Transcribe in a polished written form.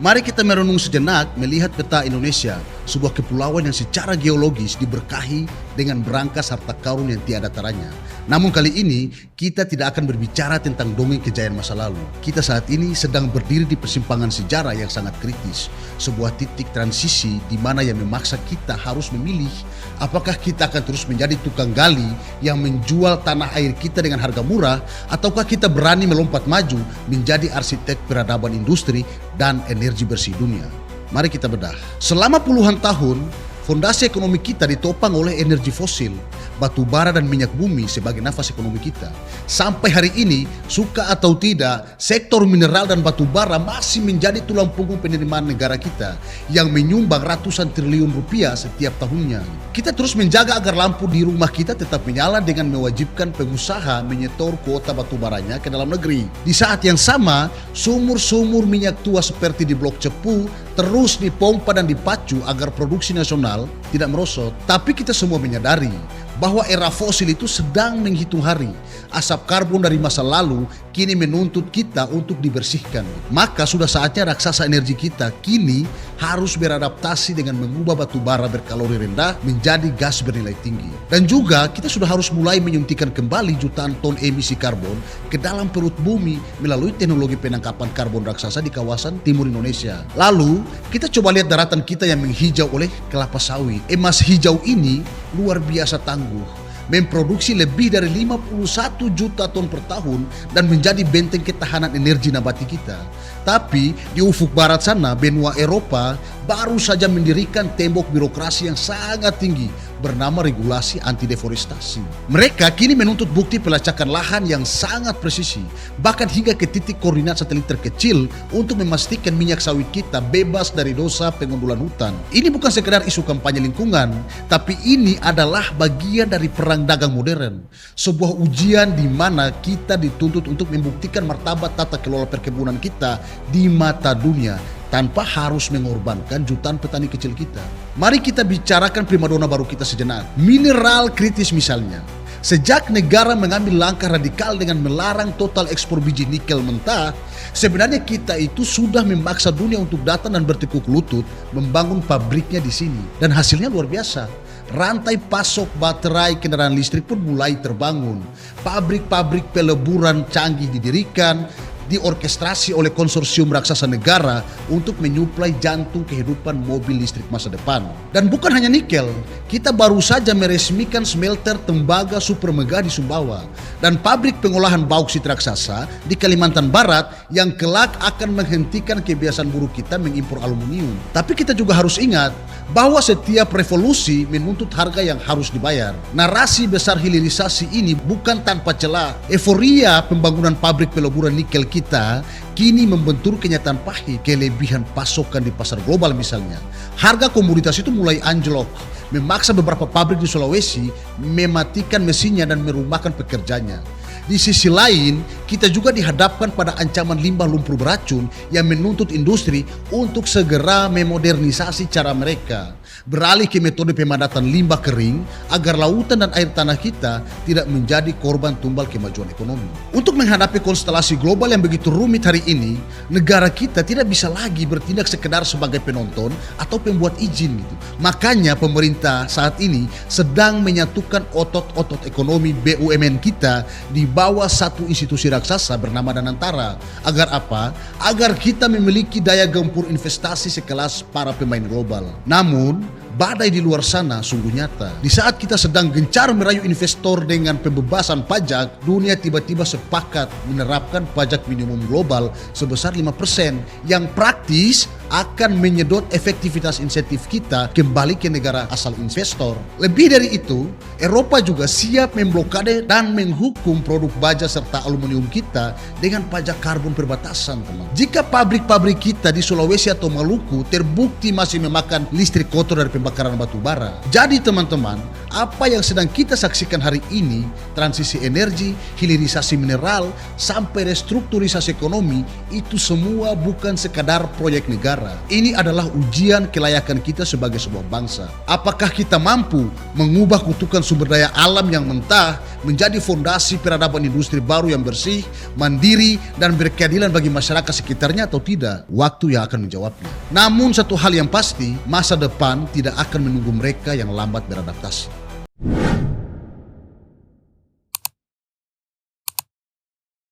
Mari kita merenung sejenak melihat peta Indonesia, sebuah kepulauan yang secara geologis diberkahi dengan berangkas harta karun yang tiada taranya. Namun kali ini kita tidak akan berbicara tentang dongeng kejayaan masa lalu. Kita saat ini sedang berdiri di persimpangan sejarah yang sangat kritis, sebuah titik transisi di mana yang memaksa kita harus memilih apakah kita akan terus menjadi tukang gali yang menjual tanah air kita dengan harga murah, ataukah kita berani melompat maju menjadi arsitek peradaban industri dan energi bersih dunia. Mari kita bedah. Selama puluhan tahun, fondasi ekonomi kita ditopang oleh energi fosil, batu bara dan minyak bumi sebagai nafas ekonomi kita. Sampai hari ini, suka atau tidak, sektor mineral dan batu bara masih menjadi tulang punggung penerimaan negara kita yang menyumbang ratusan triliun rupiah setiap tahunnya. Kita terus menjaga agar lampu di rumah kita tetap menyala dengan mewajibkan pengusaha menyetor kuota batu baranya ke dalam negeri. Di saat yang sama, sumur-sumur minyak tua seperti di Blok Cepu terus dipompa dan dipacu agar produksi nasional tidak merosot. Tapi kita semua menyadari bahwa era fosil itu sedang menghitung hari. Asap karbon dari masa lalu kini menuntut kita untuk dibersihkan. Maka sudah saatnya raksasa energi kita kini harus beradaptasi dengan mengubah batu bara berkalori rendah menjadi gas bernilai tinggi. Dan juga kita sudah harus mulai menyuntikkan kembali jutaan ton emisi karbon ke dalam perut bumi melalui teknologi penangkapan karbon raksasa di kawasan timur Indonesia. Lalu kita coba lihat daratan kita yang menghijau oleh kelapa sawit. Emas hijau ini luar biasa tangguh, memproduksi lebih dari 51 juta ton per tahun dan menjadi benteng ketahanan energi nabati kita. Tapi di ufuk barat sana, benua Eropa baru saja mendirikan tembok birokrasi yang sangat tinggi bernama regulasi anti deforestasi. Mereka kini menuntut bukti pelacakan lahan yang sangat presisi, bahkan hingga ke titik koordinat satelit terkecil untuk memastikan minyak sawit kita bebas dari dosa pengundulan hutan. Ini bukan sekedar isu kampanye lingkungan, tapi ini adalah bagian dari perang dagang modern. Sebuah ujian di mana kita dituntut untuk membuktikan martabat tata kelola perkebunan kita di mata dunia, tanpa harus mengorbankan jutaan petani kecil kita. Mari kita bicarakan primadona baru kita sejenak. Mineral kritis misalnya. Sejak negara mengambil langkah radikal dengan melarang total ekspor biji nikel mentah, sebenarnya kita itu sudah memaksa dunia untuk datang dan bertekuk lutut membangun pabriknya di sini. Dan hasilnya luar biasa. Rantai pasok baterai kendaraan listrik pun mulai terbangun. Pabrik-pabrik peleburan canggih didirikan, diorkestrasi oleh konsorsium raksasa negara untuk menyuplai jantung kehidupan mobil listrik masa depan. Dan bukan hanya nikel, kita baru saja meresmikan smelter tembaga super megah di Sumbawa dan pabrik pengolahan bauksit raksasa di Kalimantan Barat yang kelak akan menghentikan kebiasaan buruk kita mengimpor aluminium. Tapi kita juga harus ingat bahwa setiap revolusi menuntut harga yang harus dibayar. Narasi besar hilirisasi ini bukan tanpa celah. Euforia pembangunan pabrik peleburan nikel kita kini membentur kenyataan pahit. Kelebihan pasokan di pasar global misalnya, harga komoditas itu mulai anjlok, memaksa beberapa pabrik di Sulawesi mematikan mesinnya dan merumahkan pekerjanya. Di sisi lain, kita juga dihadapkan pada ancaman limbah lumpur beracun yang menuntut industri untuk segera memodernisasi cara mereka, beralih ke metode pemadatan limbah kering agar lautan dan air tanah kita tidak menjadi korban tumbal kemajuan ekonomi. Untuk menghadapi konstelasi global yang begitu rumit hari ini, negara kita tidak bisa lagi bertindak sekedar sebagai penonton atau pembuat izin gitu. Makanya pemerintah saat ini sedang menyatukan otot-otot ekonomi BUMN kita di bawah satu institusi raksasa bernama Danantara. Agar apa? Agar kita memiliki daya gempur investasi sekelas para pemain global. Namun, badai di luar sana sungguh nyata. Di saat kita sedang gencar merayu investor dengan pembebasan pajak, dunia tiba-tiba sepakat menerapkan pajak minimum global sebesar 5% yang praktis akan menyedot efektivitas insentif kita kembali ke negara asal investor. Lebih dari itu, Eropa juga siap memblokade dan menghukum produk baja serta aluminium kita dengan pajak karbon perbatasan, teman. Jika pabrik-pabrik kita di Sulawesi atau Maluku terbukti masih memakan listrik kotor dari pembakaran batu bara. Jadi teman-teman, apa yang sedang kita saksikan hari ini, transisi energi, hilirisasi mineral, sampai restrukturisasi ekonomi, itu semua bukan sekadar proyek negara. negara. Ini adalah ujian kelayakan kita sebagai sebuah bangsa. Apakah kita mampu mengubah kutukan sumber daya alam yang mentah menjadi fondasi peradaban industri baru yang bersih, mandiri, dan berkeadilan bagi masyarakat sekitarnya atau tidak? Waktu yang akan menjawabnya. Namun satu hal yang pasti, masa depan tidak akan menunggu mereka yang lambat beradaptasi.